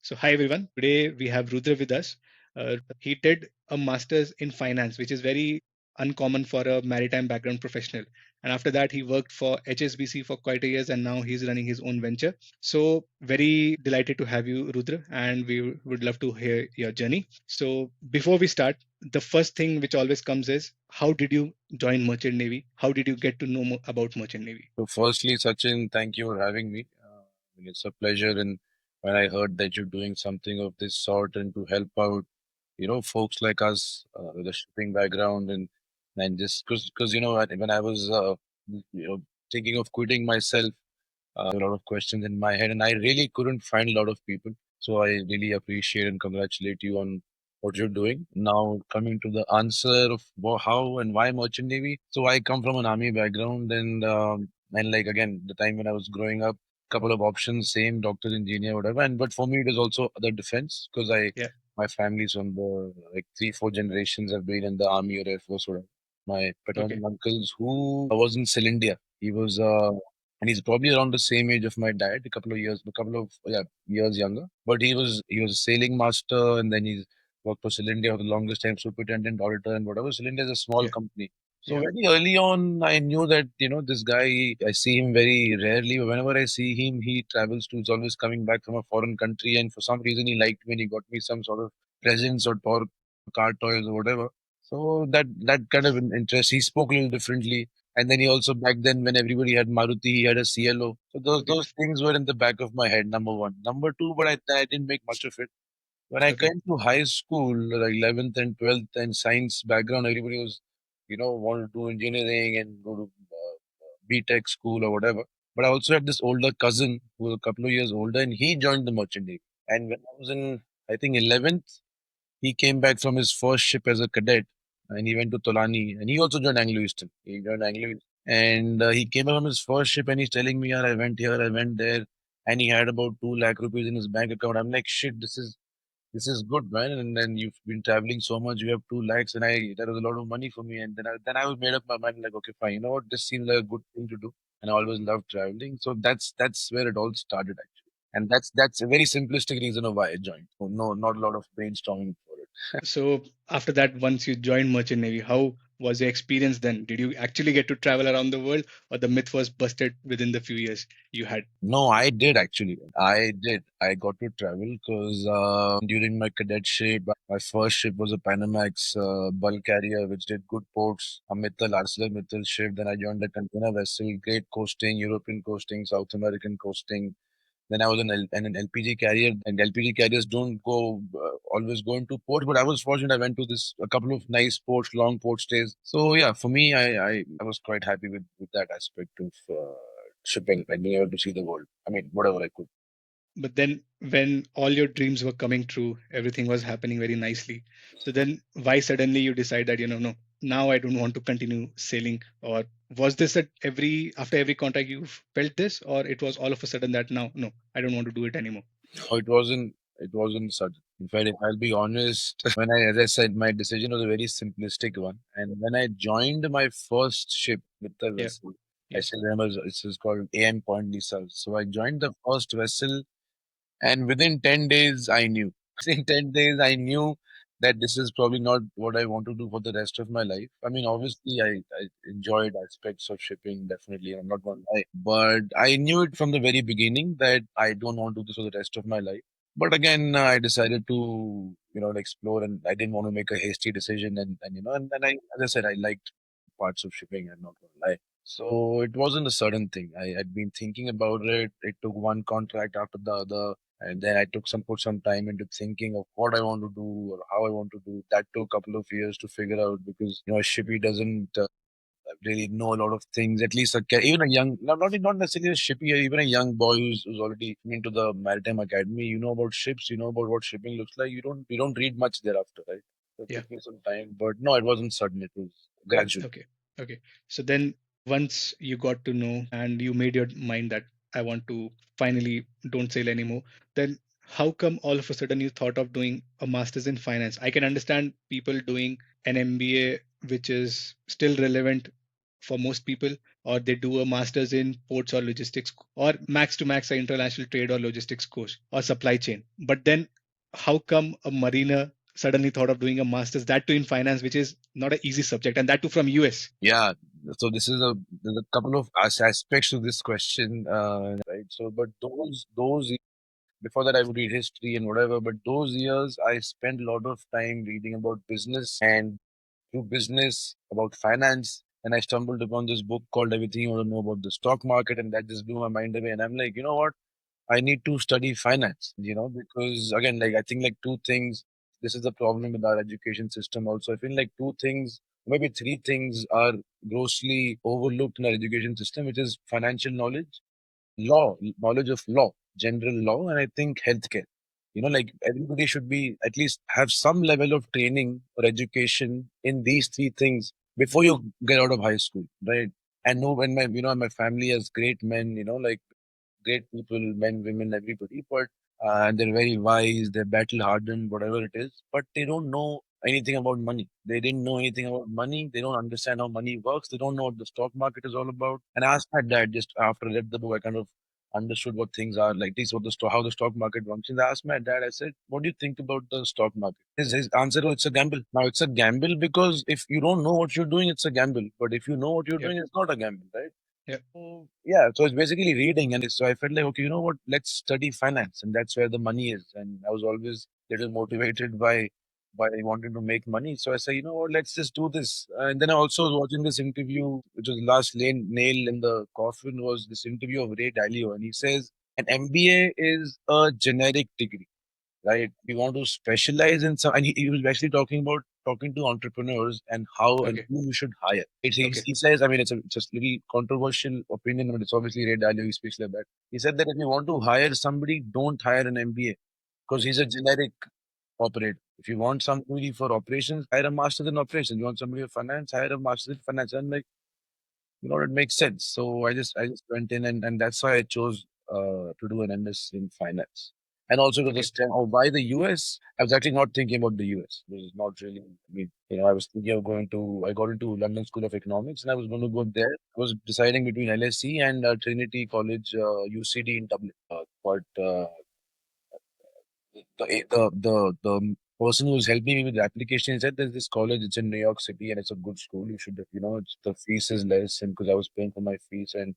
So, hi everyone. Today we have Rudra with us. He did a master's in finance, which is very uncommon for a maritime background professional. And after that, he worked for HSBC for quite a years, and now he's running his own venture. So, very delighted to have you, Rudra, and we would love to hear your journey. So, before we start, the first thing which always comes is how did you join Merchant Navy? How did you get to know more about Merchant Navy? So, firstly, Sachin, thank you for having me. It's a pleasure. And when I heard that you're doing something of this sort and to help out, folks like us with a shipping background and just because when I was thinking of quitting myself, a lot of questions in my head, and I really couldn't find a lot of people. So I really appreciate and congratulate you on what you're doing. Now, coming to the answer of how and why Merchant Navy. So I come from an army background, and like again, the time when I was growing up, couple of options, same doctor, engineer, whatever. And but for me, it was also the defense because Yeah. my family's from the like three, four generations have been in the army or air force. Whatever. My Okay. paternal uncles who was in Cylindia. He was and he's probably around the same age of my dad, a couple of years younger. But he was a sailing master, and then he's worked for Cylindia for the longest time, superintendent, auditor, and whatever. Cylindia is a small Yeah. company. So Yeah. very early on, I knew that this guy. I see him very rarely, but whenever I see him, he travels to. He's always coming back from a foreign country, and for some reason, he liked me and he got me some sort of presents or car toys or whatever. So that kind of interest. He spoke a little differently. And then he also back then when everybody had Maruti, he had a CLO. So those Okay. those things were in the back of my head. Number one, number two, but I didn't make much of it. When I Okay. came to high school, like 11th and 12th, and science background, everybody was, wanted to do engineering and go to BTech school or whatever. But I also had this older cousin who was a couple of years older, and he joined the merchant navy. And when I was in, I think 11th, he came back from his first ship as a cadet and he went to Tolani and he also joined Anglo Eastern. He joined Anglo Eastern. And he came back from his first ship and he's telling me, "Yeah, I went here, I went there." And he had about 2 lakh rupees in his bank account. I'm like, shit, this is good, man. And then you've been traveling so much, you have 2 lakhs, and that was a lot of money for me. And then I was made up my mind, like, okay, fine, you know what, this seems like a good thing to do. And I always loved traveling, so that's where it all started actually. And that's a very simplistic reason of why I joined. So no, not a lot of brainstorming for it. So after that, once you joined Merchant Navy, how was your experience then? Did you actually get to travel around the world, or the myth was busted within the few years you had? No, I did actually. I did. I got to travel because during my cadetship, my first ship was a Panamax bulk carrier, which did good ports. A Mittal, ArcelorMittal ship. Then I joined a container vessel, great coasting, European coasting, South American coasting. Then I was an LPG carrier, and LPG carriers don't go always go into port. But I was fortunate; I went to a couple of nice ports, long port stays. So yeah, for me, I was quite happy with that aspect of shipping and being able to see the world. I mean, whatever I could. But then, when all your dreams were coming true, everything was happening very nicely. So then, why suddenly you decide that no, now I don't want to continue sailing? Or was this at after every contract you felt this, or it was all of a sudden that now, no, I don't want to do it anymore? No, it wasn't sudden. In fact, if I'll be honest, as I said, my decision was a very simplistic one. And when I joined my first ship with the Yeah. vessel, I Yes. still remember it's called AM Point Lisa. So I joined the first vessel, and within 10 days, I knew. In 10 days, I knew that this is probably not what I want to do for the rest of my life. I mean, obviously, I enjoyed aspects of shipping, definitely. I'm not going to lie. But I knew it from the very beginning that I don't want to do this for the rest of my life. But again, I decided to, explore, and I didn't want to make a hasty decision. And as I said, I liked parts of shipping. I'm not going to lie. So it wasn't a sudden thing. I had been thinking about it. It took one contract after the other. And then I put some time into thinking of what I want to do or how I want to do. That took a couple of years to figure out because a shippy doesn't really know a lot of things. At least even a young, not necessarily a shippy, even a young boy who's already into the maritime academy. You know about ships. You know about what shipping looks like. You don't read much thereafter, right? So it Yeah. took me some time, but no, it wasn't sudden. It was gradual. Okay. Okay. So then once you got to know and you made your mind that I want to finally don't sail anymore, then how come all of a sudden you thought of doing a master's in finance? I can understand people doing an MBA, which is still relevant for most people, or they do a master's in ports or logistics, or max to max a international trade or logistics course or supply chain. But then how come a mariner suddenly thought of doing a master's, that too in finance, which is not an easy subject, and that too from US? Yeah. So there's a couple of aspects to this question, right? So, but those before that I would read history and whatever, but those years I spent a lot of time reading about business and through business about finance. And I stumbled upon this book called Everything You Want to Know About the Stock Market, and that just blew my mind away. And I'm like, you know what? I need to study finance, because again, like I think like two things. This is the problem with our education system. Also, I feel like two things, maybe three things, are grossly overlooked in our education system, which is financial knowledge, knowledge of law, general law, and I think healthcare. Like everybody should be at least have some level of training or education in these three things before you get out of high school, right? And know when my family has great men, like great people, men, women, everybody, but and they're very wise, they're battle hardened, whatever it is, but they don't know anything about money. They didn't know anything about money. They don't understand how money works. They don't know what the stock market is all about. And I asked my dad just after I read the book, I kind of understood what things are like. This what how the stock market functions. I asked my dad. I said, "What do you think about the stock market?" His answer was, "It's a gamble." Now it's a gamble because if you don't know what you're doing, it's a gamble. But if you know what you're Yeah, doing, it's not a gamble, right? yeah, Yeah, so it's basically reading, and so I felt like, okay, you know what? Let's study finance, and that's where the money is. And I was always a little motivated by wanting to make money. So I said, you know what? Let's just do this. And then I also was watching this interview, which was the last nail in the coffin, was this interview of Ray Dalio, and he says an MBA is a generic degree, right? We want to specialize in some, and he was actually talking to entrepreneurs and how and okay, who you should hire. okay, He says, I mean, it's just a little controversial opinion, but it's obviously Ray Dalio. He speaks like that. He said that if you want to hire somebody, don't hire an MBA because he's a generic operator. If you want somebody for operations, hire a master in operations. You want somebody for finance, hire a master in finance. And like, it makes sense. So I just went in, and that's why I chose to do an MS in finance. And also to the okay, stand, oh, why the US? I was actually not thinking about the US. It was not really, I mean, I was thinking of I got into London School of Economics and I was going to go there. I was deciding between LSE and Trinity College, UCD in Dublin. But the person who was helping me with the application said there's this college, it's in New York City and it's a good school. You should, the fees is less, and because I was paying for my fees, and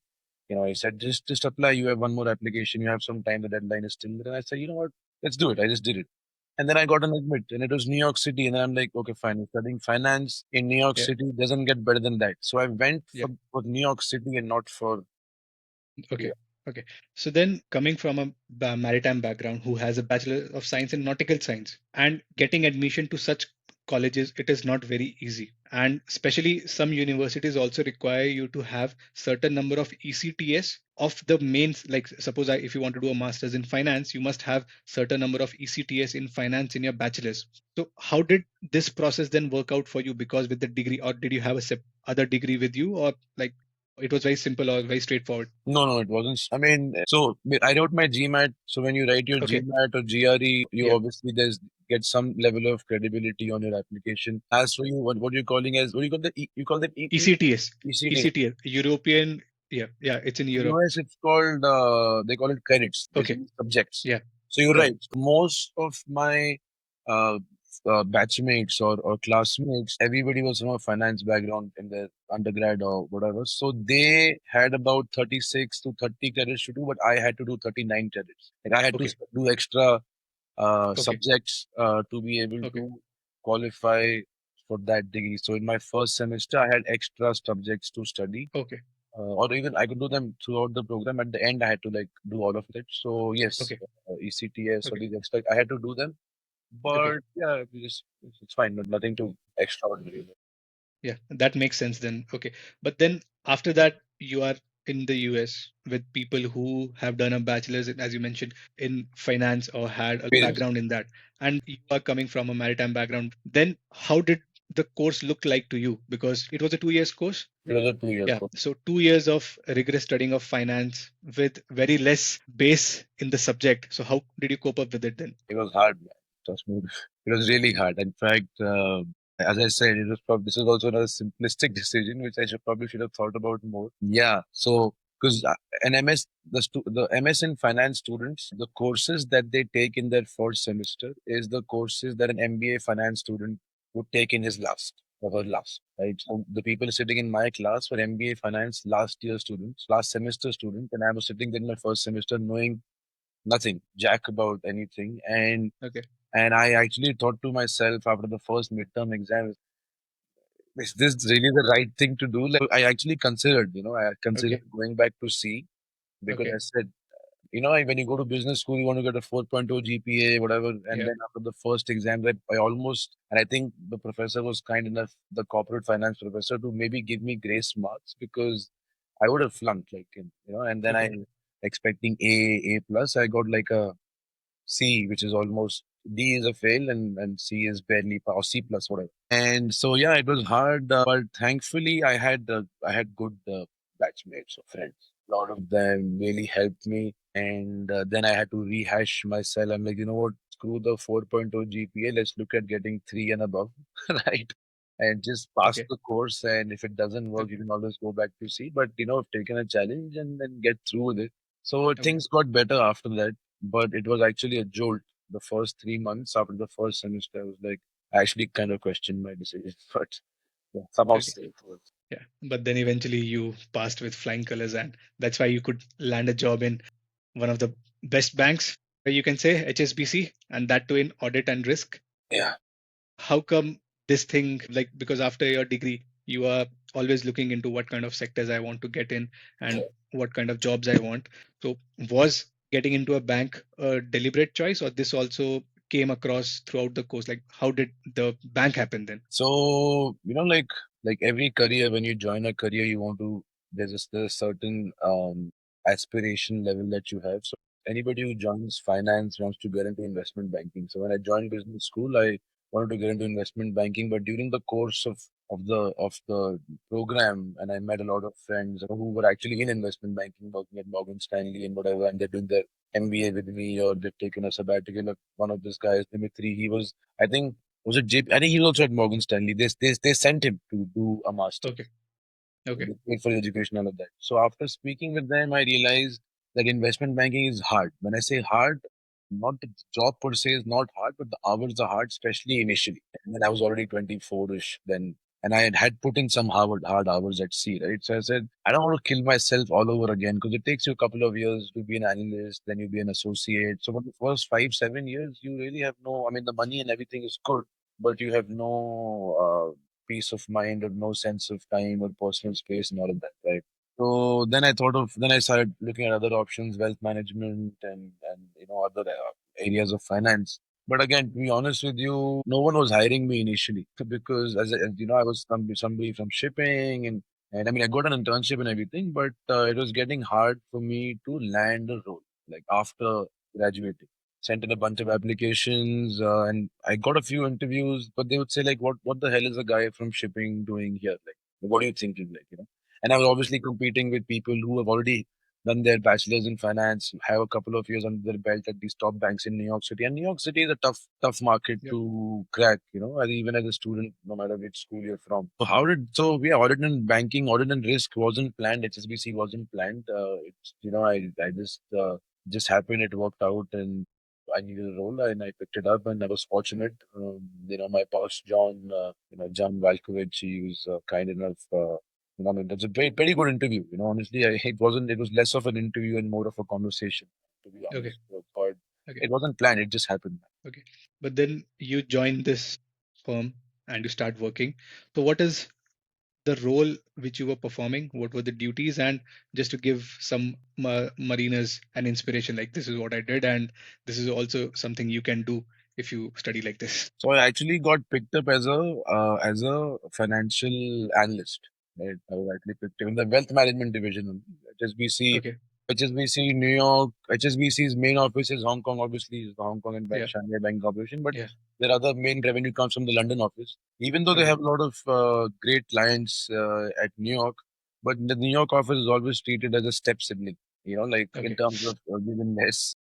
he said just apply. You have one more application. You have some time. The deadline is still there. And I said, you know what, let's do it. I just did it, and then I got an admit, and it was New York City, and then I'm like, okay, fine. Studying finance in New York yeah, City doesn't get better than that. So I went yeah. for New York City and not for Okay. Okay. So then, coming from a maritime background who has a Bachelor of Science in Nautical Science and getting admission to such colleges, it is not very easy. And especially some universities also require you to have certain number of ECTS of the mains. Like suppose if you want to do a master's in finance, you must have certain number of ECTS in finance in your bachelor's. So how did this process then work out for you? Because with the degree, or did you have a other degree with you, or like it was very simple or very straightforward? No, no, it wasn't. I mean, so I wrote my GMAT. So when you write your Okay. GMAT or GRE, you Yeah. obviously get some level of credibility on your application. As for you, what you're calling as what do you call that? You call that ECTS. ECT. ECTS. European. Yeah. Yeah. It's in Europe. US, it's called they call it credits, Okay. basically subjects. Yeah. So you're Yeah. right. Most of my uh, batchmates or classmates, everybody was from a finance background in their undergrad or whatever. So they had about 36 to 30 credits to do, but I had to do 39 credits. Like I had to Okay. do extra Okay. subjects to be able Okay. to qualify for that degree. So in my first semester, I had extra subjects to study, Okay. or even I could do them throughout the program. At the end, I had to like do all of it. So yes, Okay. ECTS or Okay. these extra, I had to do them. Okay. But yeah, it's fine. Nothing too extraordinary. Yeah, that makes sense then. Okay. But then after that, you are in the US with people who have done a bachelor's, as you mentioned, in finance or had a Experience. background in that, and you are coming from a maritime background. Then how did the course look like to you? Because it was a 2 years course. It was a 2 years Yeah. course. So 2 years of rigorous studying of finance with very less base in the subject. So how did you cope up with it then? It was hard, man. Trust me. It was really hard. In fact, As I said, it was probably this is also another simplistic decision which I should have thought about more. Yeah, so because an MS the MS in finance students, the courses that they take in their first semester is the courses that an MBA finance student would take in his last or her last. Right, so the people sitting in my class were MBA finance last year students, last semester students, and I was sitting there in my first semester knowing nothing, jack about anything, Okay. and I actually thought to myself after the first midterm exam, is this really the right thing to do? Like, I actually considered, I considered Okay. going back to C because I Okay. said, when you go to business school, you want to get a 4.0 GPA, whatever. And Yeah. then after the first exam, I almost, and I think the professor was kind enough, the corporate finance professor, to maybe give me grace marks because I would have flunked, and then I Okay. expecting A plus, I got like a C, which is almost D is a fail and C is barely or C plus whatever. And so yeah, it was hard, but thankfully I had good batchmates or friends. A lot of them really helped me, and then I had to rehash myself. I'm like, you know what? Screw the 4.0 GPA. Let's look at getting 3 and above, right? And just pass Okay. the course. And if it doesn't work, you Okay. can always go back to C. But I've taken a challenge and then get through with it. So Okay. things got better after that, but it was actually a jolt. The first 3 months after the first semester, I was like, I actually kind of questioned my decision, but yeah, somehow Okay. safe. Yeah. But then eventually you passed with flying colors, and that's why you could land a job in one of the best banks, you can say HSBC, and that too in audit and risk. Yeah. How come this thing, like, because after your degree, you are always looking into what kind of sectors I want to get in and what kind of jobs I want. So, was getting into a bank a deliberate choice, or this also came across throughout the course? Like, how did the bank happen then? So, like every career, when you join a career, you want to, there's a certain aspiration level that you have. So anybody who joins finance wants to get into investment banking. So when I joined business school, I wanted to get into investment banking, but during the course of the program, and I met a lot of friends who were actually in investment banking, working at Morgan Stanley and whatever, and they're doing their MBA with me or they've taken a sabbatical. Like one of these guys, Dimitri, he was, I think, was it JP? I think he was also at Morgan Stanley. They sent him to do a master's. Okay. Okay. They paid for his education and all of that. So after speaking with them, I realized that investment banking is hard. When I say hard, not the job per se is not hard, but the hours are hard, especially initially. And then I was already 24-ish then. And I had put in some hard hours at sea, right? So I said, I don't want to kill myself all over again because it takes you a couple of years to be an analyst, then you be an associate. So for the first 5, 7 years, you really have no, I mean, the money and everything is good, but you have no peace of mind or no sense of time or personal space and all of that, right? So then I started looking at other options, wealth management and other areas of finance. But again, to be honest with you, no one was hiring me initially because as you know, I was somebody from shipping and I mean, I got an internship and everything, but it was getting hard for me to land a role like after graduating. Sent in a bunch of applications and I got a few interviews, but they would say like, "What the hell is a guy from shipping doing here? Like, what are you thinking? Like. And I was obviously competing with people who have already done their bachelor's in finance, have a couple of years under their belt at these top banks in New York City. And New York City is a tough market Yep. to crack, as even as a student, no matter which school you're from. Audit and banking, audit and risk wasn't planned. HSBC wasn't planned. I just happened. It worked out and I needed a role and I picked it up and I was fortunate. My boss, John Valkovich, he was kind enough. I mean, that's a very good interview. Honestly, it was less of an interview and more of a conversation, to be Okay. honest. But Okay. it wasn't planned. It just happened. Okay. But then you join this firm and you start working. So, what is the role which you were performing? What were the duties? And just to give some mariners an inspiration, like, this is what I did, and this is also something you can do if you study like this. So I actually got picked up as a financial analyst. Right? I was actually picked up in the wealth management division only. HSBC, Okay. HSBC New York. HSBC's main office is Hong Kong. Obviously, is the Hong Kong and Yeah. Shanghai Bank Corporation, but Yeah. their other main revenue comes from the London office. Even though they Okay. have a lot of great clients at New York, but the New York office is always treated as a step sibling. Like in Okay. terms of giving less.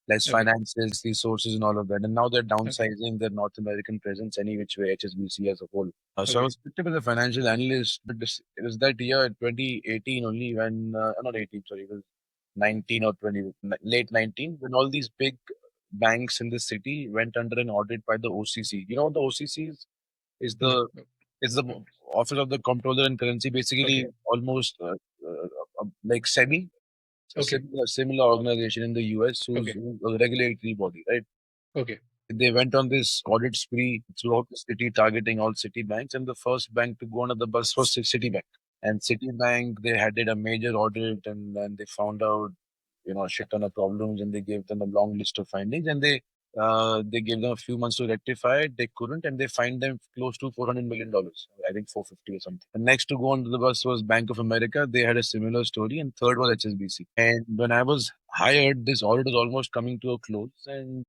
less Okay. finances, resources, and all of that. And now they're Okay. downsizing their North American presence any which way, HSBC as a whole. So I Okay. was picked up as a financial analyst, but it was that year, 2018 only, when, not 18, sorry, it was 19 or 20, late 19, when all these big banks in the city went under an audit by the OCC. You know what the OCC is No. the No. it's the No. Office of the Comptroller and Currency, basically Okay. almost like SEBI, a Okay. similar organization in the US Okay. who's a regulatory body, right? Okay. They went on this audit spree throughout the city, targeting all city banks, and the first bank to go under the bus was Citibank. And Citibank, they had did a major audit, and then they found out, a shit ton of problems, and they gave them a long list of findings, and they gave them a few months to rectify it. They couldn't, and they fined them close to $400 million. I think 450 or something. And next to go onto the bus was Bank of America. They had a similar story, and third was HSBC. And when I was hired, this audit was almost coming to a close, and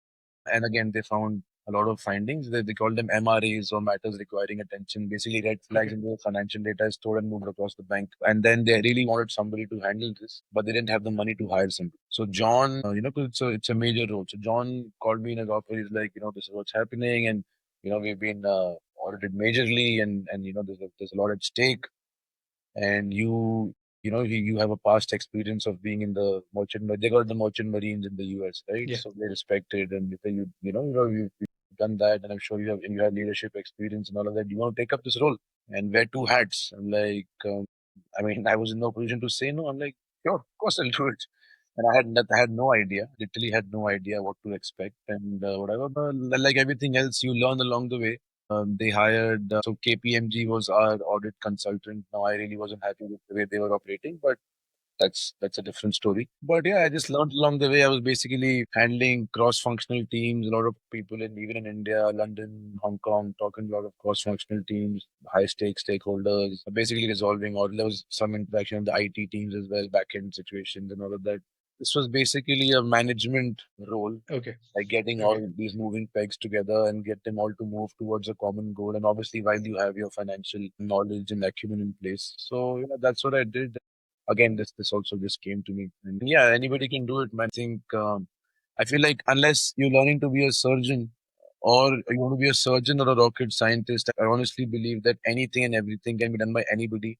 again, they found a lot of findings. They call them MRAs, or matters requiring attention. Basically, red flags Okay. in the financial data is stored and moved across the bank. And then they really wanted somebody to handle this, but they didn't have the money to hire somebody. So John, 'cause it's a major role. So John called me in his office. He's like, this is what's happening, and we've been audited majorly, and there's a lot at stake, and you have a past experience of being in the they got the merchant marines in the US, right? Yeah. So they respected, and if you've done that, and I'm sure you have leadership experience and all of that. You want to take up this role and wear two hats. I'm like, I mean, I was in no position to say no. I'm like, sure, of course I'll do it. And I had no idea, literally had no idea what to expect, and whatever. But like everything else, you learn along the way. They hired, so KPMG was our audit consultant. Now I really wasn't happy with the way they were operating, but that's a different story. But yeah, I just learned along the way. I was basically handling cross-functional teams, a lot of people even in India, London, Hong Kong, talking to a lot of cross-functional teams, high stake stakeholders, basically resolving all. There was some interaction with the IT teams as well, back-end situations and all of that. This was basically a management role, Okay. like getting all Okay. these moving pegs together and get them all to move towards a common goal. And obviously, while you have your financial knowledge and acumen in place, so that's what I did. Again, this also just came to me, and yeah, anybody can do it, man. I feel like unless you're learning to be a surgeon, or you want to be a surgeon or a rocket scientist, I honestly believe that anything and everything can be done by anybody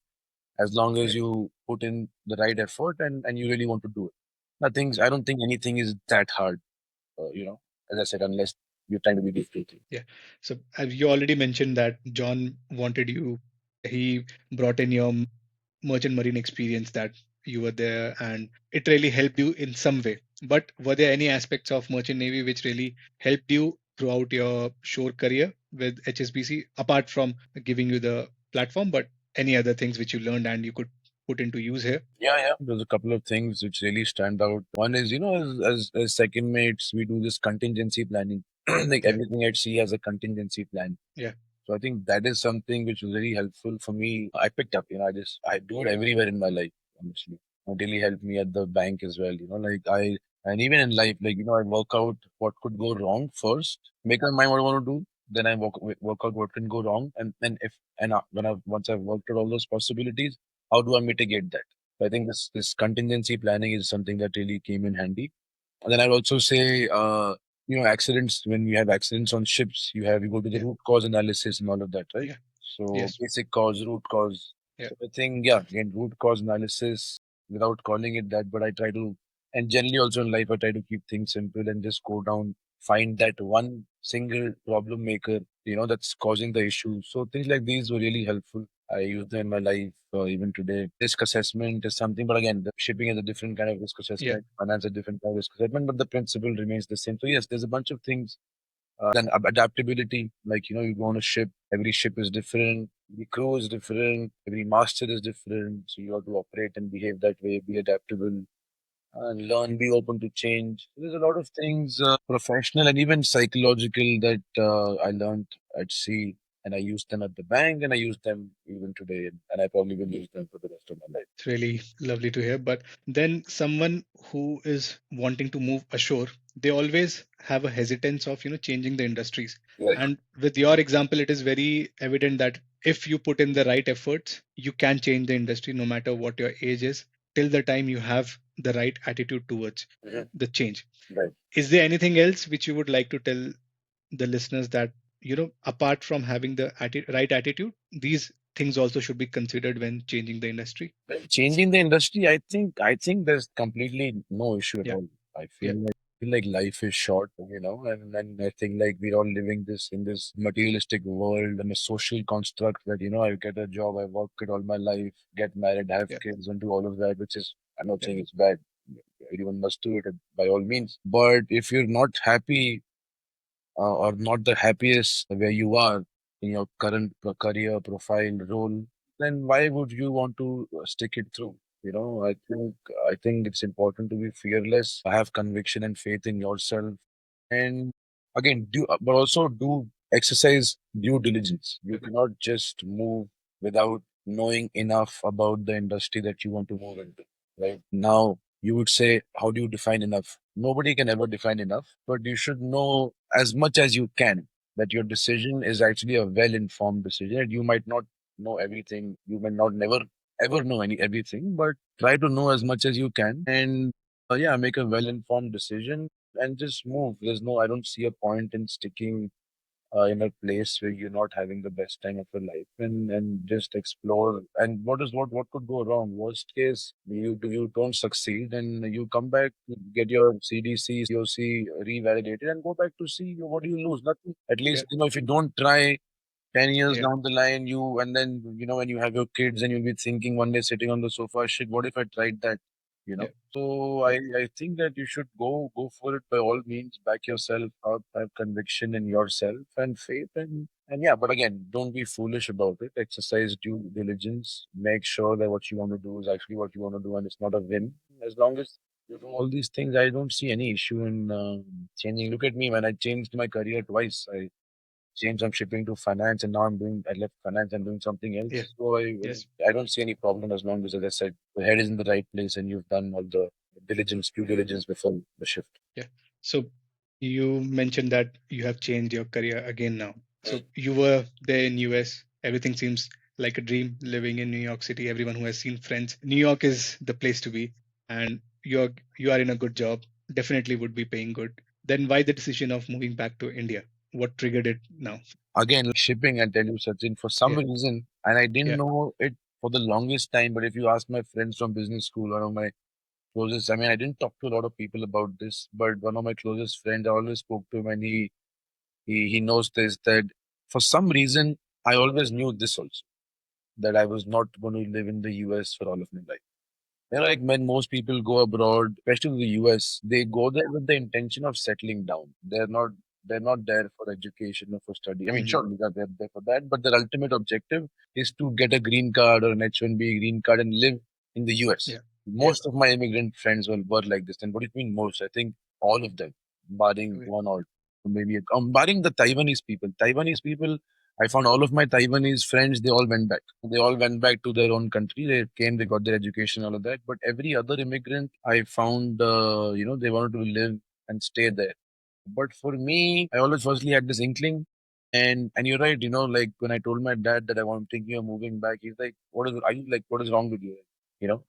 as long as Yeah. you put in the right effort, and you really want to do it. I don't think anything is that hard, as I said, unless you're trying to be difficult. Yeah. So you already mentioned that John wanted you. He brought in your merchant marine experience, that you were there and it really helped you in some way. But were there any aspects of merchant navy which really helped you throughout your shore career with HSBC, apart from giving you the platform, but any other things which you learned and you could put into use here? Yeah, yeah. There's a couple of things which really stand out. One is, as second mates, we do this contingency planning. Like Yeah. everything at sea has a contingency plan. Yeah. So I think that is something which was very helpful for me. I picked up, I do it everywhere in my life, honestly. It really helped me at the bank as well, and even in life, I work out what could go wrong first, make my mind what I want to do, then I work out what can go wrong. And if, and once I've worked out all those possibilities, how do I mitigate that? So I think this contingency planning is something that really came in handy. And then I'd also say, accidents, when you have accidents on ships, you go to the Yeah. root cause analysis and all of that, right? Yeah. So Yes. basic cause, root cause. Yeah. So I think, yeah, again, root cause analysis without calling it that, but I try to, and generally also in life, I try to keep things simple and just go down, find that one single problem maker, that's causing the issue. So things like these were really helpful. I use them in my life even today. Risk assessment is something, but again, the shipping is a different kind of risk Yeah. assessment, finance is a different kind of risk assessment, but the principle remains the same. So yes, there's a bunch of things. Then adaptability, like you go on a ship. Every ship is different. The crew is different. Every master is different. So you have to operate and behave that way. Be adaptable and learn. Be open to change. There's a lot of things, professional and even psychological, that I learned at sea, and I use them at the bank, and I use them even today, and I probably will use them for the rest of my life. It's really lovely to hear. But then someone who is wanting to move ashore, they always have a hesitance of, changing the industries. Right. And with your example, it is very evident that if you put in the right efforts, you can change the industry no matter what your age is. till the time you have the right attitude towards Mhm. the change. Right. Is there anything else which you would like to tell the listeners, that apart from having the right attitude, these things also should be considered when changing the industry? Well, changing the industry, I think there's completely no issue at Yeah, all. I yeah, feel like life is short, and I think like we're all living this in this materialistic world and a social construct that, I get a job, I work it all my life, get married, have yeah, kids, and do all of that, which is, I'm not yeah, saying it's bad. Everyone must do it by all means. But if you're not happy or not the happiest where you are in your current career profile role, then why would you want to stick it through? I think it's important to be fearless, have conviction and faith in yourself, and again, but also do exercise due diligence. You cannot just move without knowing enough about the industry that you want to move into. Right now, you would say, how do you define enough? Nobody can ever define enough, but you should know as much as you can that your decision is actually a well-informed decision. And you might not know everything. You might not never ever know everything, but try to know as much as you can, and yeah, make a well-informed decision and just move. I don't see a point in sticking in a place where you're not having the best time of your life, and just explore. And what could go wrong? Worst case, you don't succeed and you come back, get your CDC, COC revalidated, and go back to see what do you lose? Nothing. At yeah, least, if you don't try, 10 years yeah, down the line, and then, when you have your kids and you'll be thinking one day sitting on the sofa, shit, what if I tried that? yeah, So yeah, I think that you should go for it by all means, back yourself up, have conviction in yourself and faith, and yeah, but again, don't be foolish about it. Exercise due diligence. Make sure that what you want to do is actually what you want to do and it's not a whim. As long as you do all these things, I don't see any issue in changing. Look at me, when I changed my career twice. I changed from shipping to finance, and now I left finance and doing something yeah, else. So yes, I don't see any problem as long as I said, the head is in the right place and you've done all the due diligence before the shift. yeah. So you mentioned that you have changed your career again now. So you were there in US. Everything seems like a dream, living in New York City. Everyone who has seen Friends, New York is the place to be, and you are in a good job. Definitely would be paying good. Then why the decision of moving back to India? What triggered it now? Again, like shipping, I tell you, Sachin, for some Yeah, reason, and I didn't yeah, know it for the longest time, but if you ask my friends from business school, one of my closest, I mean, I didn't talk to a lot of people about this, but one of my closest friends, I always spoke to him, and he knows this, that for some reason, I always knew this also, that I was not going to live in the US for all of my life. Like when most people go abroad, especially to the US, they go there with the intention of settling down. They're not there for education or for study. I mean, hmm, sure, they're there for that, but their ultimate objective is to get a green card or an H-1B green card and live in the US. yeah, yeah, Most of my immigrant friends were like this. And what do you mean most? I think all of them, barring okay, one or maybe barring the Taiwanese people. Taiwanese people, I found all of my Taiwanese friends, they all went back. They all went back to their own country. They came, they got their education, all of that. But every other immigrant I found, they wanted to live and stay there. But for me, I always firstly had this inkling. And you're right, like when I told my dad that I'm thinking of moving back, he's like, what is wrong with you?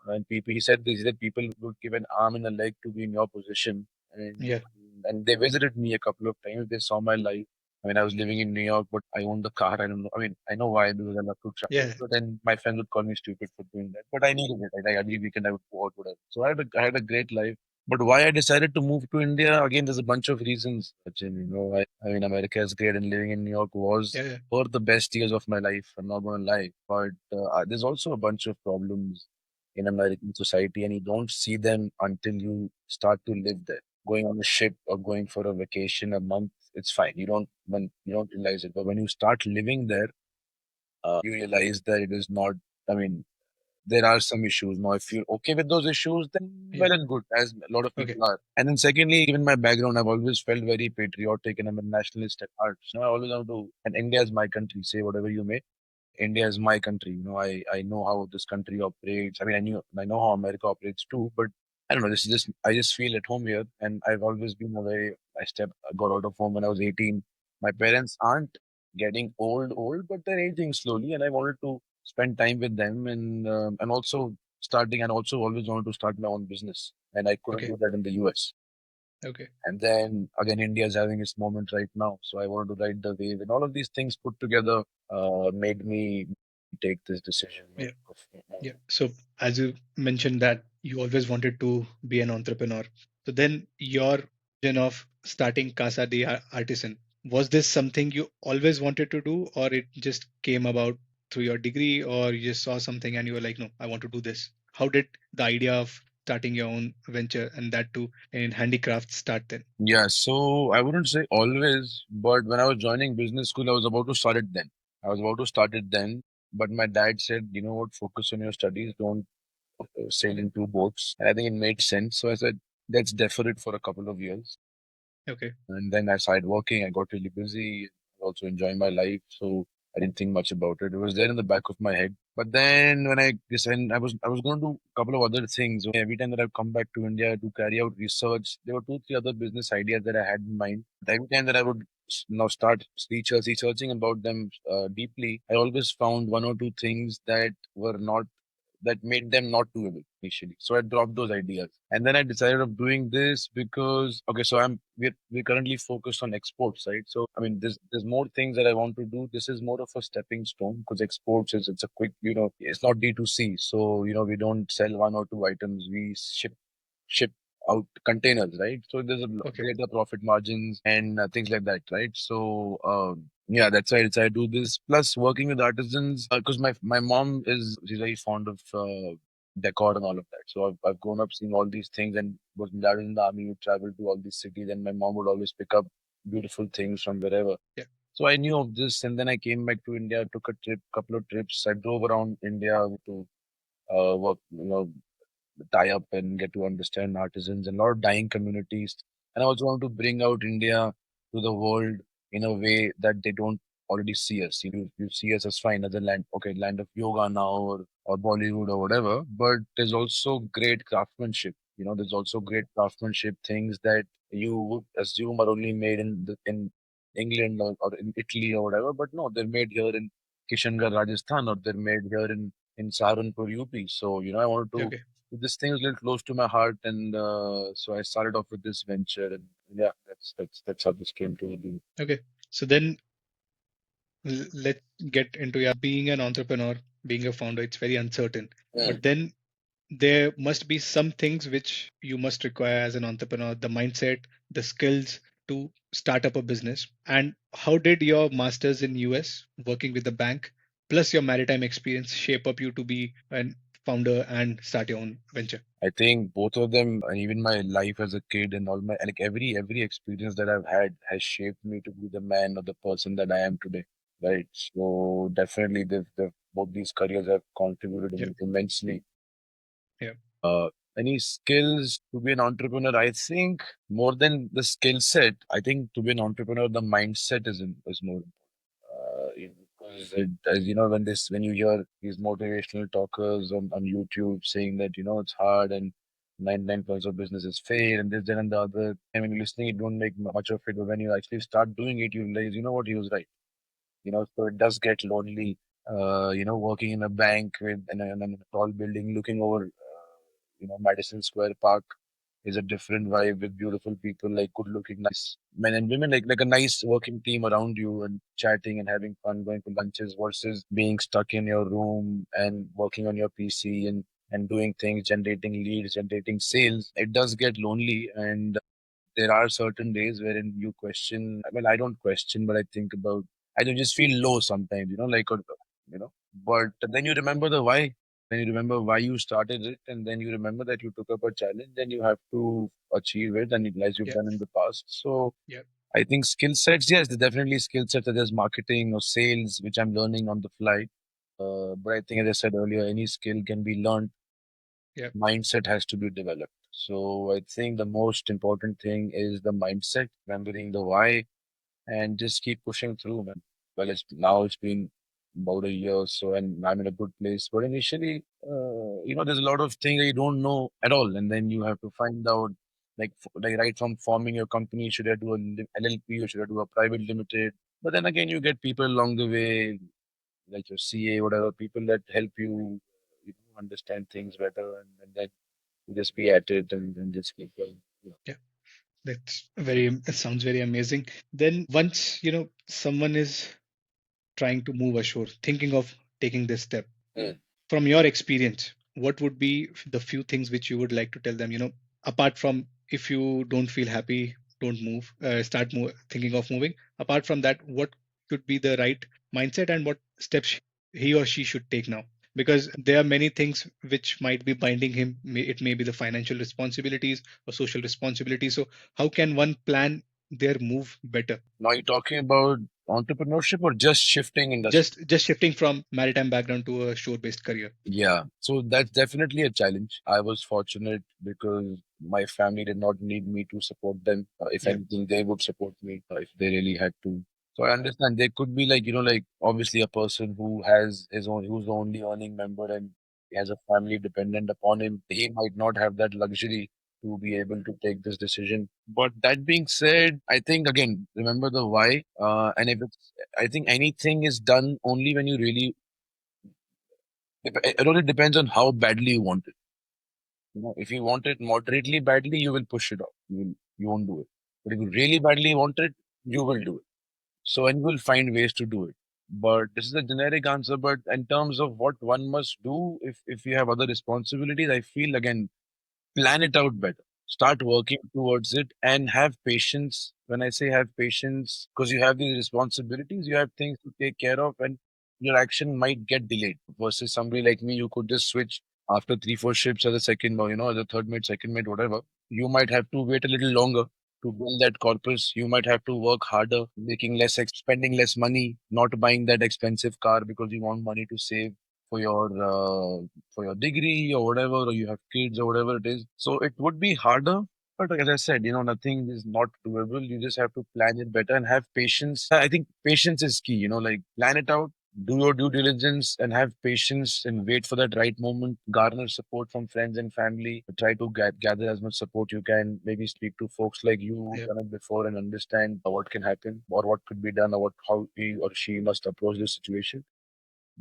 And he said people would give an arm and a leg to be in your position. And yeah, and they visited me a couple of times. They saw my life. I mean, I was living in New York, but I owned the car. I don't know. I mean, I know why, because I love to travel. yeah, But then my friends would call me stupid for doing that. But I needed it. Like every weekend I would go out, whatever. So I had a great life. But why I decided to move to India, again, there's a bunch of reasons. Sachin. I mean, America is great, and living in New York was yeah, yeah, for the best years of my life. I'm not going to lie. But there's also a bunch of problems in American society, and you don't see them until you start to live there. Going on a ship or going for a vacation a month, it's fine. You don't realize it, but when you start living there, you realize that it is not. I mean, there are some issues. Now, if you're okay with those issues, then yeah. well and good, as a lot of Okay, people are. And then secondly, given my background, I've always felt very patriotic and I'm a nationalist at heart. So I always want to, and India is my country, say whatever you may. India is my country. I know how this country operates. I mean, I know how America operates too, but I don't know. This is just I just feel at home here, and I've always been a very. I got out of home when I was 18. My parents aren't getting old, but they're aging slowly, and I wanted to spend time with them, and also starting and also always wanted to start my own business. And I couldn't Okay. do that in the US. Okay. And then again, India is having its moment right now. So I wanted to ride the wave. And all of these things put together made me take this decision. Yeah. Of, Yeah. So as you mentioned that you always wanted to be an entrepreneur. So then your vision of starting Casa de Artisan, was this something you always wanted to do, or it just came about through your degree, or you just saw something and you were like, no, I want to do this? How did the idea of starting your own venture and that too in handicrafts start then? Yeah, so I wouldn't say always, but when I was joining business school, I was about to start it then. I was about to start it then, but my dad said, you know what, focus on your studies, don't sail in two boats. And I think it made sense. So I said, let's defer it for a couple of years. Okay. And then I started working. I got really busy, also enjoying my life. So I didn't think much about it. It was there in the back of my head. But then when I decided I was going to do a couple of other things. Every time that I've come back to India to carry out research, there were two, three other business ideas that I had in mind. But every time that I would now start researching about them deeply, I always found one or two things that made them not doable initially. So I dropped those ideas. And then I decided of doing this because okay, so we're currently focused on exports, right? So I mean there's more things that I want to do. This is more of a stepping stone because exports is it's a quick, it's not D2C. So, we don't sell one or two items. We ship out containers, right? So there's a Okay. greater profit margins and things like that, right? So yeah, that's why I decided to do this. Plus, working with artisans because my mom she's very fond of decor and all of that. So I've grown up seeing all these things, and was dad was in the army, would travel to all these cities, and my mom would always pick up beautiful things from wherever. Yeah. So I knew of this, and then I came back to India, took a trip, couple of trips. I drove around India to work, tie up and get to understand artisans and a lot of dying communities. And I also want to bring out India to the world in a way that they don't already see us. You see us as fine as a land, okay, land of yoga now or Bollywood or whatever, but there's also great craftsmanship. There's also great craftsmanship things that you would assume are only made in England or in Italy or whatever, but no, they're made here in Kishangarh, Rajasthan, or they're made here in Saharanpur, UP. So, I wanted to Okay. this thing was a little close to my heart, and so I started off with this venture, and yeah, that's how this came to be. Okay. So then let's get into being an entrepreneur, being a founder. It's very uncertain. Mm. But then there must be some things which you must require as an entrepreneur, the mindset, the skills to start up a business. And how did your masters in US working with the bank plus your maritime experience shape up you to be an founder and start your own venture? I think both of them, and even my life as a kid, and all my like every experience that I've had has shaped me to be the man or the person that I am today. Right. So definitely, they've both these careers have contributed Yeah. immensely. Yeah. Uh, any skills to be an entrepreneur? I think more than the skill set, I think to be an entrepreneur, the mindset is more. Because as you know, when you hear these motivational talkers on YouTube saying that it's hard and 99% of businesses fail and this, then and the other, and when you're listening, you don't make much of it. But when you actually start doing it, you realize, you know what, he was right. So it does get lonely. Working in a bank in a tall building, looking over, Madison Square Park is a different vibe with beautiful people, like good-looking, nice men and women, like a nice working team around you and chatting and having fun, going for lunches versus being stuck in your room and working on your PC and doing things, generating leads, generating sales. It does get lonely, and there are certain days wherein you question. Well, I don't question, but I think about. I do just feel low sometimes, you know. But then you remember the why. Then you remember why you started it, and then you remember that you took up a challenge, and you have to achieve it, and as you've Yeah. done in the past. So Yeah. I think skill sets, yes, there's definitely skill sets such as marketing or sales, which I'm learning on the fly. But I think, as I said earlier, any skill can be learned. Yeah. Mindset has to be developed. So I think the most important thing is the mindset, remembering the why, and just keep pushing through, man. Well, it's been about a year or so, and I'm in a good place. But initially, there's a lot of things that you don't know at all, and then you have to find out, like right from forming your company, should I do a LLP or should I do a private limited? But then again, you get people along the way, like your CA, whatever, people that help you, understand things better, and then just be at it and just keep going. Yeah. Yeah, that's very, it sounds very amazing. Then once, someone is trying to move ashore, thinking of taking this step, Mm. from your experience, what would be the few things which you would like to tell them, apart from, if you don't feel happy, don't move, thinking of moving. Apart from that, what could be the right mindset and what steps he or she should take now? Because there are many things which might be binding him. It may be the financial responsibilities or social responsibilities. So how can one plan their move better? Now you're talking about entrepreneurship or just shifting industry? Just shifting from maritime background to a shore based career. Yeah, so that's definitely a challenge. I was fortunate because my family did not need me to support them. If Yeah. anything, they would support me if they really had to. So I understand there could be like, like obviously a person who has his own, who's the only earning member and he has a family dependent upon him. He might not have that luxury to be able to take this decision. But that being said, I think again, remember the why. And if it's, I think anything is done only when you really it only depends on how badly you want it. If you want it moderately badly, you will push it off. You won't do it. But if you really badly want it, you will do it. So and you will find ways to do it. But this is a generic answer. But in terms of what one must do if you have other responsibilities, I feel again plan it out better. Start working towards it and have patience. When I say have patience, because you have these responsibilities, you have things to take care of, and your action might get delayed. Versus somebody like me, you could just switch after 3, 4 ships as a second, or as a third mate, second mate, whatever. You might have to wait a little longer to build that corpus. You might have to work harder, making less, spending less money, not buying that expensive car because you want money to save for your degree or whatever, or you have kids or whatever it is. So it would be harder. But like as I said, nothing is not doable. You just have to plan it better and have patience. I think patience is key, like plan it out, do your due diligence and have patience and wait for that right moment. Garner support from friends and family. Try to gather as much support you can. Maybe speak to folks like you who've Yeah. done it before and understand what can happen or what could be done or how he or she must approach this situation.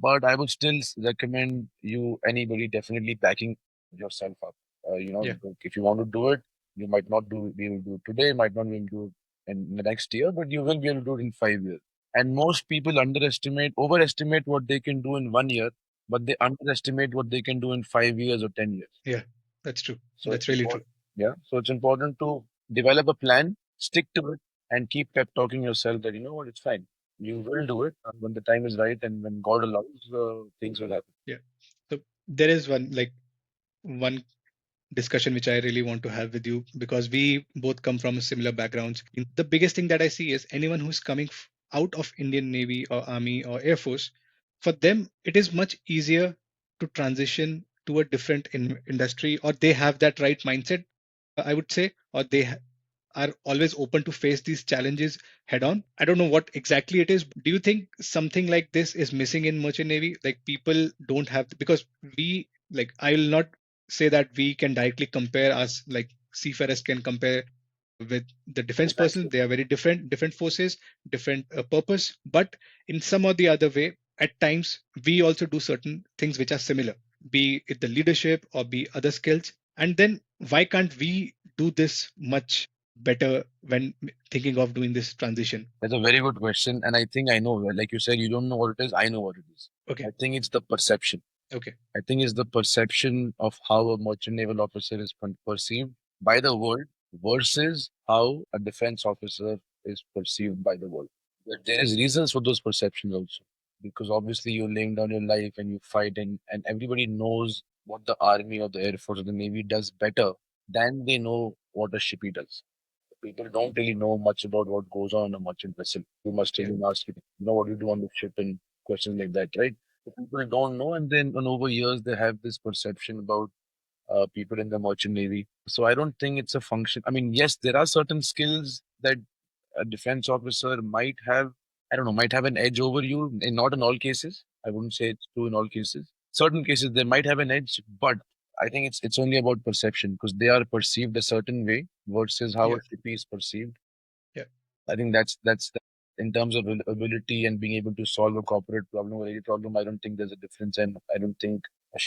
But I would still recommend you, anybody, definitely backing yourself up. Yeah. Like, if you want to do it, you might not be able to do it today, might not be able to do it in the next year, but you will be able to do it in 5 years. And most people overestimate what they can do in 1 year, but they underestimate what they can do in 5 years or 10 years. Yeah. That's true. So That's it's really true. important. Yeah. So it's important to develop a plan, stick to it, and keep pep talking yourself that you know what, it's fine. You will do it when the time is right, and when God allows, things will happen. Yeah. So there is one discussion which I really want to have with you, because we both come from similar backgrounds. The biggest thing that I see is anyone who's coming out of Indian Navy or Army or Air Force, for them it is much easier to transition to a different industry, or they have that right mindset, I would say, or they are always open to face these challenges head on. I don't know what exactly it is. Do you think something like this is missing in merchant navy? Like people don't have, because we, like, I will not say that we can directly compare us, like seafarers can compare with the defense person. Exactly. They are very different forces, different purpose, but in some or the other way, at times we also do certain things which are similar, be it the leadership or be other skills. And then why can't we do this much better when thinking of doing this transition? That's a very good question, and I think I know. Like you said, you don't know what it is. I know what it is. Okay. I think it's the perception. Okay. I think it's the perception of how a merchant naval officer is perceived by the world versus how a defense officer is perceived by the world. There is reasons for those perceptions also, because obviously you're laying down your life and you fight, and everybody knows what the army or the air force or the navy does better than they know what a shippy does. People don't really know much about what goes on a merchant vessel. You must Yeah. even ask, what you do on the ship and questions like that, right? So people don't know, and then and over years they have this perception about people in the merchant navy. So I don't think it's a function. I mean, yes, there are certain skills that a defense officer might have. I don't know, might have an edge over you. In not in all cases. I wouldn't say it's true in all cases. Certain cases they might have an edge, but I think it's only about perception because they are perceived a certain way versus how Yeah. a shippy is perceived. Yeah. I think that's in terms of ability and being able to solve a corporate problem or any problem. I don't think there's a difference, and I don't think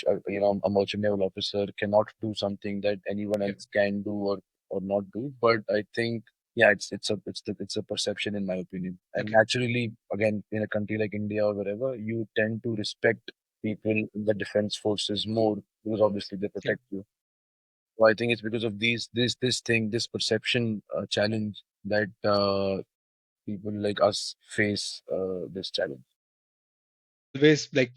a merchant naval officer cannot do something that anyone Yeah. else can do or not do. But I think, yeah, it's a perception in my opinion. And Okay. naturally, again, in a country like India or wherever, you tend to respect people in the defense forces more because obviously they Yeah. protect you. So I think it's because of this perception challenge that people like us face this challenge. Always like,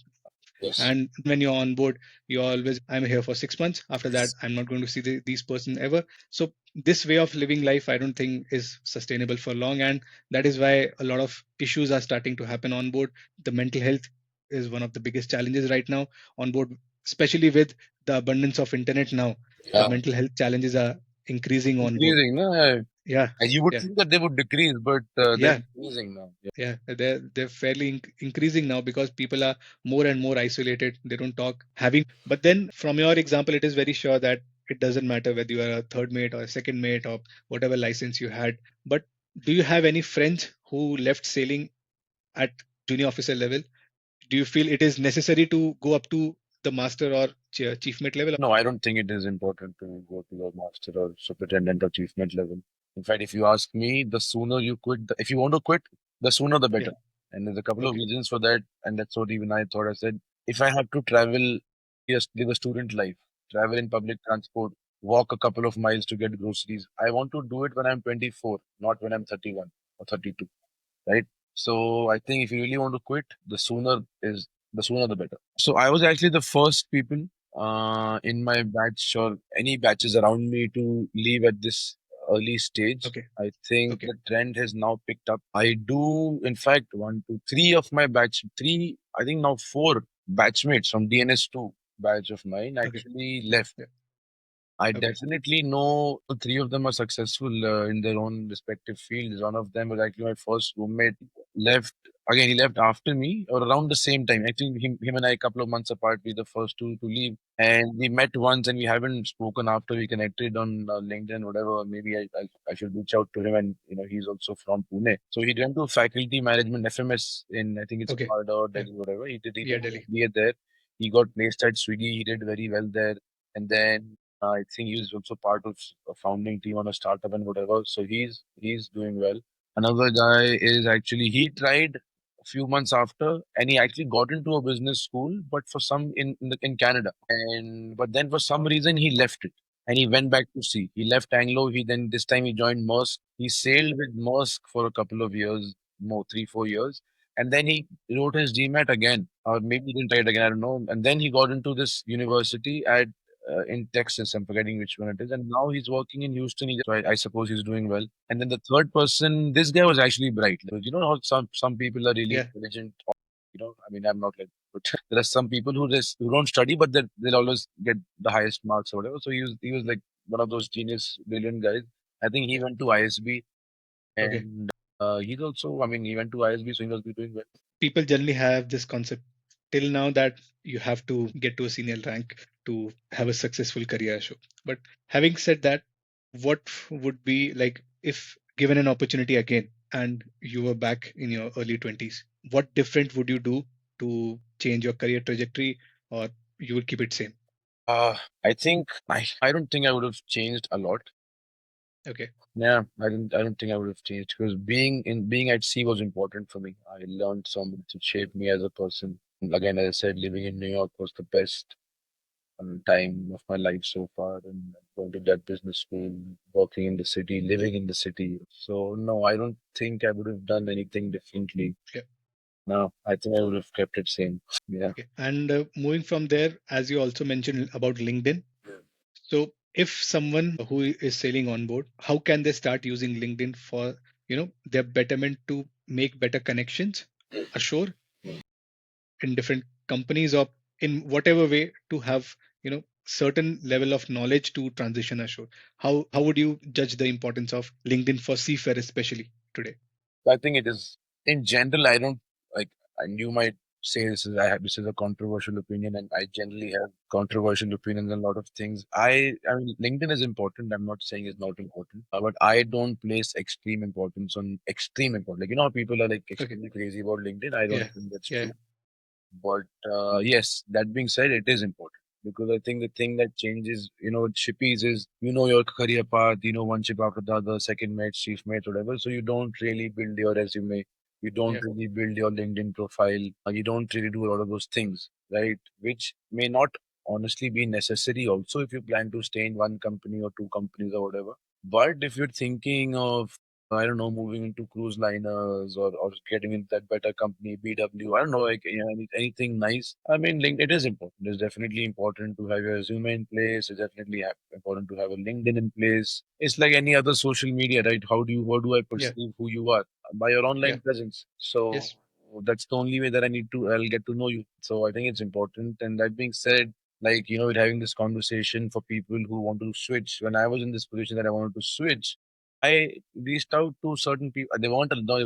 Yes. and when you're on board, you always, I'm here for 6 months. After that, I'm not going to see these person ever. So this way of living life, I don't think is sustainable for long, and that is why a lot of issues are starting to happen on board. The mental health is one of the biggest challenges right now on board, especially with the abundance of internet now. The Yeah. mental health challenges are increasing on board. Increasing, no? Yeah. And you would Yeah. think that they would decrease, but they're Yeah. increasing now. Yeah. Yeah, they're fairly increasing now because people are more and more isolated. They don't talk. Having, but then from your example, it is very sure that it doesn't matter whether you are a third mate or a second mate or whatever license you had. But do you have any friends who left sailing at junior officer level? Do you feel it is necessary to go up to the master or chief mate level? No, I don't think it is important to go to the master or superintendent or chief mate level. In fact, if you ask me, the sooner you quit, if you want to quit, the sooner the Yeah. better. And there's a couple of Okay. reasons for that. And that's what even I thought. I said, if I have to travel, yes, live a student life, travel in public transport, walk a couple of miles to get groceries, I want to do it when I'm 24, not when I'm 31 or 32, right? So I think if you really want to quit, the sooner the better. So I was actually the first people in my batch or any batches around me to leave at this early stage. Okay. I think Okay. the trend has now picked up. I do, in fact, one, two, three of my batch, three, I think now four batchmates from DNS2 batch of mine Okay. actually left. Yeah. I Okay. definitely know the three of them are successful in their own respective fields. One of them was actually my first roommate. Left again. He left after me or around the same time. Actually, him and I a couple of months apart. We the first two to leave, and we met once, and we haven't spoken after we connected on LinkedIn, whatever. Maybe I should reach out to him, and he's also from Pune, so he went to faculty management FMS in I think it's Okay. Noida or Yeah. Delhi, whatever. He did Yeah. his Delhi. BA there. He got placed at Swiggy. He did very well there, and then I think he's also part of a founding team on a startup and whatever. So he's doing well. Another guy is actually he tried a few months after, and he actually got into a business school, but for some in Canada, and but then for some reason he left it, and he went back to sea. He left Anglo. He then this time he joined Maersk. He sailed with Maersk for a couple of years, more 3 4 years, and then he wrote his GMAT again, or maybe he didn't try it again. I don't know. And then he got into this university at in Texas. I'm forgetting which one it is. And now he's working in Houston. I suppose he's doing well. And then the third person, this guy was actually bright. Like, you know how some people are really Yeah. intelligent. I mean, I'm not like, but there are some people who don't study, but they'll always get the highest marks or whatever. So he was like one of those genius, brilliant guys. I think he Yeah. went to ISB, Okay. and he's also. I mean, he went to ISB, so he must be doing well. People generally have this concept till now that you have to get to a senior rank to have a successful career show. But having said that, what would be like if given an opportunity again and you were back in your early 20s, what different would you do to change your career trajectory, or you would keep it same? I think I don't think I would have changed a lot. Okay. Yeah, I don't think I would have changed because being at sea was important for me. I learned so much to shape me as a person. And again, as I said, living in New York was the best time of my life so far, and going to that business school, working in the city, living in the city. So no, I don't think I would have done anything differently. Yeah. No, I think I would have kept it same. Yeah. Okay. And moving from there, as you also mentioned about LinkedIn, so if someone who is sailing on board, how can they start using LinkedIn for, their betterment to make better connections ashore in different companies or in whatever way to have, certain level of knowledge to transition ashore? How would you judge the importance of LinkedIn for seafarer especially today? I think it is in general. I don't like. And you might say this is a controversial opinion, and I generally have controversial opinions on a lot of things. I mean, LinkedIn is important. I'm not saying it's not important, but I don't place extreme importance on extreme important. Like how people are like Okay. extremely crazy about LinkedIn. I don't Yeah. think that's Yeah. true. But yes, that being said, it is important because I think the thing that changes, with shippies is your career path, one ship after the other, second mate, chief mate, whatever. So you don't really build your resume, you don't Yeah, really build your LinkedIn profile, you don't really do a lot of those things, right? Which may not honestly be necessary also if you plan to stay in one company or two companies or whatever. But if you're thinking of I don't know, moving into cruise liners or getting into that better company, BW. I don't know, like anything nice. I mean, it is important. It's definitely important to have your resume in place. It's definitely important to have a LinkedIn in place. It's like any other social media, right? How do I yeah, perceive who you are? By your yeah, online presence. So yes, that's the only way that I'll get to know you. So I think it's important. And that being said, like, we're having this conversation for people who want to switch. When I was in this position that I wanted to switch, I reached out to certain people. They want a lot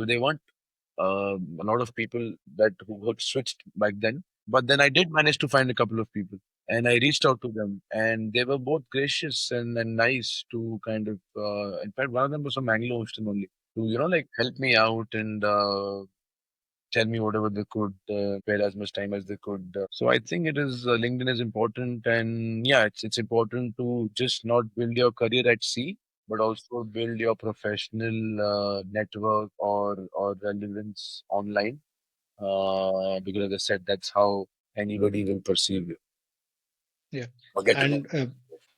of people that who had switched back then. But then I did manage to find a couple of people, and I reached out to them, and they were both gracious and nice to kind of. In fact, one of them was from Anglo Austin only to like help me out and tell me whatever they could, spare as much time as they could. So I think it is LinkedIn is important, and yeah, it's important to just not build your career at sea, but also build your professional network or relevance online. Because as I said, that's how anybody will perceive you yeah. or get to know. And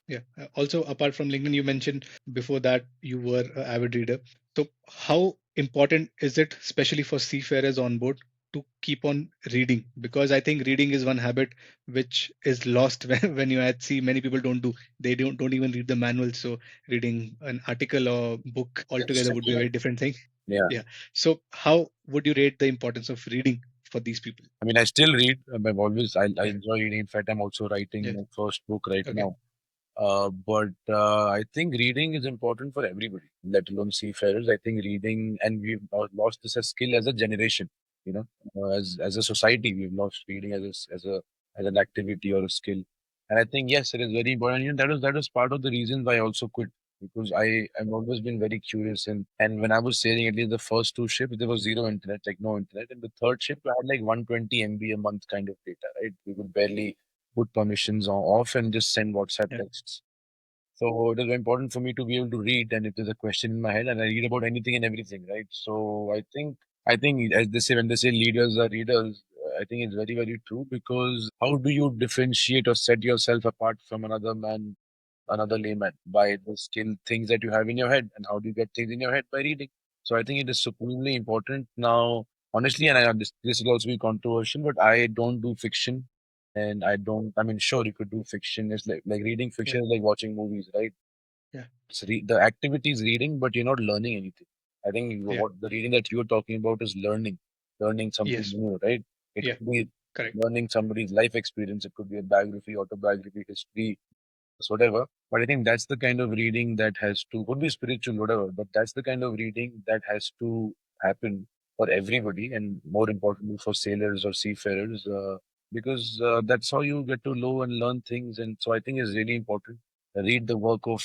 yeah, also apart from LinkedIn, you mentioned before that you were an avid reader. So how important is it, especially for seafarers on board, to keep on reading? Because I think reading is one habit which is lost when you're at sea. Many people don't do. They don't even read the manual. So reading an article or book altogether would be a Yeah. very different thing. Yeah. Yeah. So how would you rate the importance of reading for these people? I mean, I still read. I've always, I Yeah. enjoy reading. In fact, I'm also writing Yeah. my first book right Okay. now. But I think reading is important for everybody, let alone seafarers. I think reading, and we've lost this as skill as a generation. You know, as a society, we've lost reading as an activity or a skill. And I think yes, it is very important. That was part of the reason why I also quit because I have always been very curious and when I was sailing at least the first two ships there was zero internet, like no internet, and the third ship I had like 120 MB a month kind of data. Right, we could barely put permissions off and just send WhatsApp Yeah. texts. So it is very important for me to be able to read, and if there's a question in my head, and I read about anything and everything, right? So I think as they say when they say leaders are readers, I think it's very very true because how do you differentiate or set yourself apart from another man, another layman by the skill things that you have in your head, and how do you get things in your head by reading? So I think it is supremely important now. Honestly, and this will also be controversial, but I don't do fiction and I don't. I mean, sure, you could do fiction. It's like reading Yeah. fiction is like watching movies, right? Yeah. The activity is reading, but you're not learning anything. I think Yeah. what the reading that you're talking about is learning something Yes. new, right? It Yeah. could be Correct. learning somebody's life experience. It could be a biography, autobiography, history, whatever. But I think that's the kind of reading that has to, could be spiritual, whatever, but that's the kind of reading that has to happen for everybody and more importantly for sailors or seafarers because that's how you get to know and learn things. And so I think it's really important. Read the work of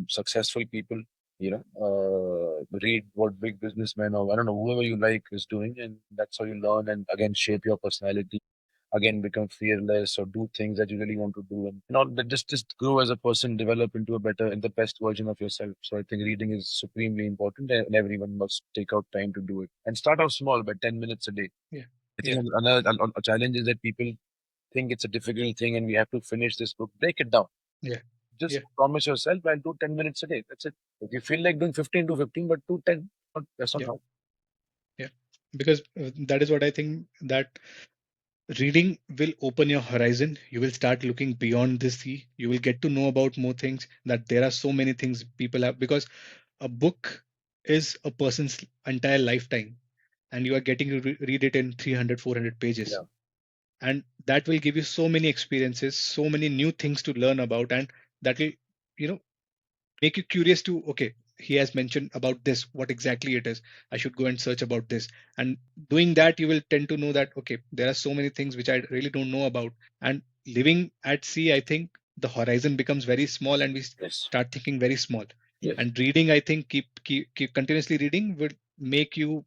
successful people, read what big businessmen or I don't know, whoever you like is doing. And that's how you learn and again shape your personality again become fearless or do things that you really want to do and all that just grow as a person develop into a better and the best version of yourself. So I think reading is supremely important and everyone must take out time to do it and start off small by 10 minutes a day. Yeah. I think Yeah. a challenge is that people think it's a difficult thing and we have to finish this book. Break it down. Yeah. Just Yeah. promise yourself I'll do 10 minutes a day. That's it. If you feel like doing 15, do 15, but do 10. That's not Yeah. hard. Yeah. Because that is what I think, that reading will open your horizon. You will start looking beyond the sea. You will get to know about more things, that there are so many things people have, because a book is a person's entire lifetime, and you are getting to read it in 300, 400 pages. Yeah. And that will give you so many experiences, so many new things to learn about. And that will, you know, make you curious to, okay, he has mentioned about this, what exactly it is, I should go and search about this. And doing that, you will tend to know that, okay, there are so many things which I really don't know about. And living at sea, I think the horizon becomes very small, and we Yes. start thinking very small. Yes. And reading, I think, keep continuously reading will make you,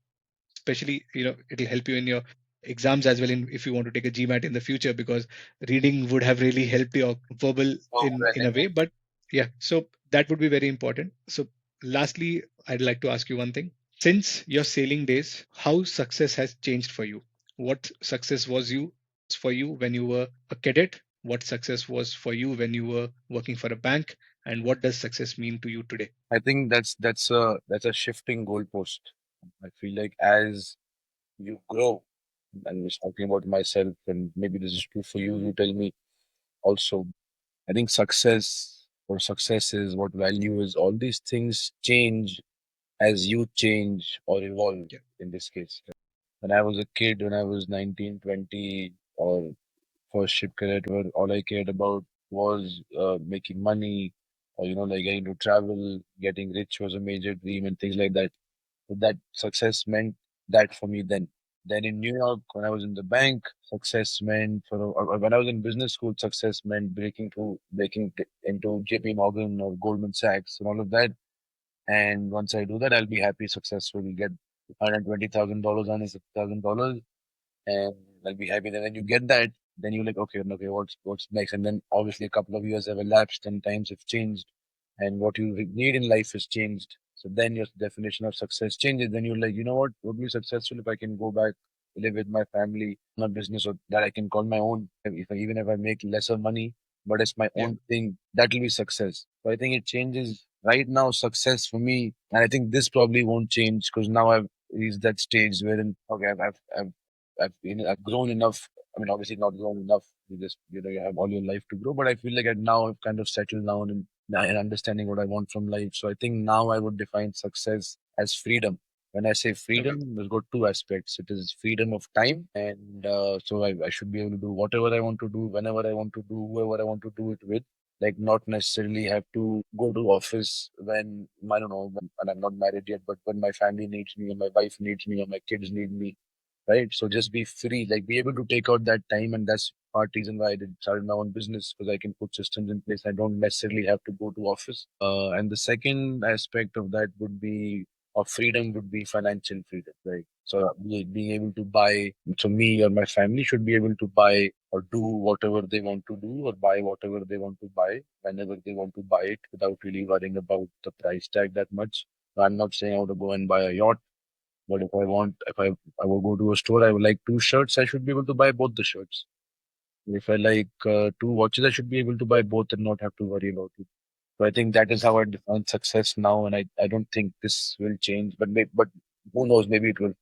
especially, it'll help you in your exams as well, if you want to take a GMAT in the future, because reading would have really helped your verbal Oh, in a way. But yeah, so that would be very important. So lastly, I'd like to ask you one thing. Since your sailing days, how success has changed for you? What success was for you when you were a cadet? What success was for you when you were working for a bank? And what does success mean to you today? I think that's a shifting goalpost. I feel like as you grow, and just talking about myself, and maybe this is true for you. You tell me also. I think success or successes, what value is, all these things change as you change or evolve. Yeah, In this case, when I was a kid, when I was 19, 20, or first ship cadet, where all I cared about was making money, or like getting to travel, getting rich was a major dream, and things like that. So that success meant that for me then. Then in New York, when I was in the bank, success meant when I was in business school, success meant into JP Morgan or Goldman Sachs and all of that. And once I do that, I'll be happy, successful, get $120,000, $160,000, and I'll be happy. Then when you get that, then you're like, okay, okay, what's next? And then obviously a couple of years have elapsed and times have changed, and what you need in life has changed. So then your definition of success changes. Then you're like, you know what? Would be successful if I can go back, live with my family, my business or that I can call my own. Even if I make lesser money, but it's my yeah, own thing, that will be success. So I think it changes right now. Success for me, and I think this probably won't change because now I've reached that stage wherein okay, I've grown enough. I mean, obviously not grown enough. You just you have all your life to grow, but I feel like now I've kind of settled down and understanding what I want from life. So I think now I would define success as freedom. When I say okay, freedom, there's got two aspects. It is freedom of time, and so I should be able to do whatever I want to do, whenever I want to do, whoever I want to do it with. Like not necessarily have to go to office when I don't know, and I'm not married yet, but when my family needs me, or my wife needs me, or my kids need me, right? So just be free, like be able to take out that time, and that's part reason why I did started my own business because I can put systems in place. I don't necessarily have to go to office. And the second aspect of that would be of freedom would be financial freedom, right? So being able to buy, so me or my family should be able to buy or do whatever they want to do or buy whatever they want to buy whenever they want to buy it without really worrying about the price tag that much. I'm not saying I want to go and buy a yacht, but if I will go to a store, I would like two shirts, I should be able to buy both the shirts. If I like two watches, I should be able to buy both and not have to worry about it. So I think that is how I define success now, and I don't think this will change. But who knows? Maybe it will.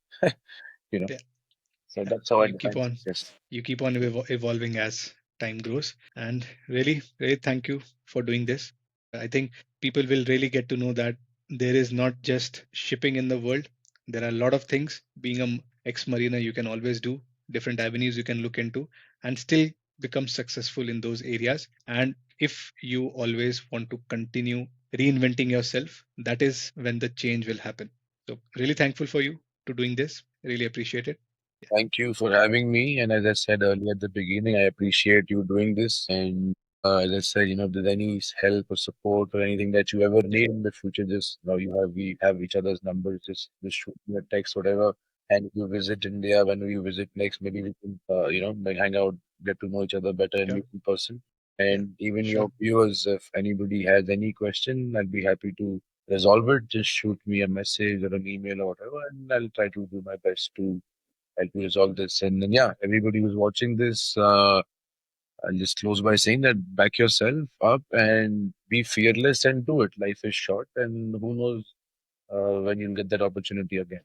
you know. yeah. So Yeah, that's how I you keep define on success. evolving as time grows, and really, really thank you for doing this. I think people will really get to know that there is not just shipping in the world. There are a lot of things. Being a ex-mariner, you can always do different avenues you can look into and still become successful in those areas. And if you always want to continue reinventing yourself, that is when the change will happen. So really thankful for you to doing this. Really appreciate it. Thank you for having me. And as I said earlier at the beginning, I appreciate you doing this. And as I said, if there's any help or support or anything that you ever Yeah, need in the future, just we have each other's numbers. Just shoot me a text, whatever. And if you visit India, when you visit next, maybe we can like hang out, get to know each other better, and sure. meet in person. Yeah, And even sure. your viewers, if anybody has any question, I'll be happy to resolve it. Just shoot me a message or an email or whatever, and I'll try to do my best to help me resolve this. And then, yeah, everybody who's watching this, I'll just close by saying that back yourself up and be fearless and do it. Life is short, and who knows when you'll get that opportunity again.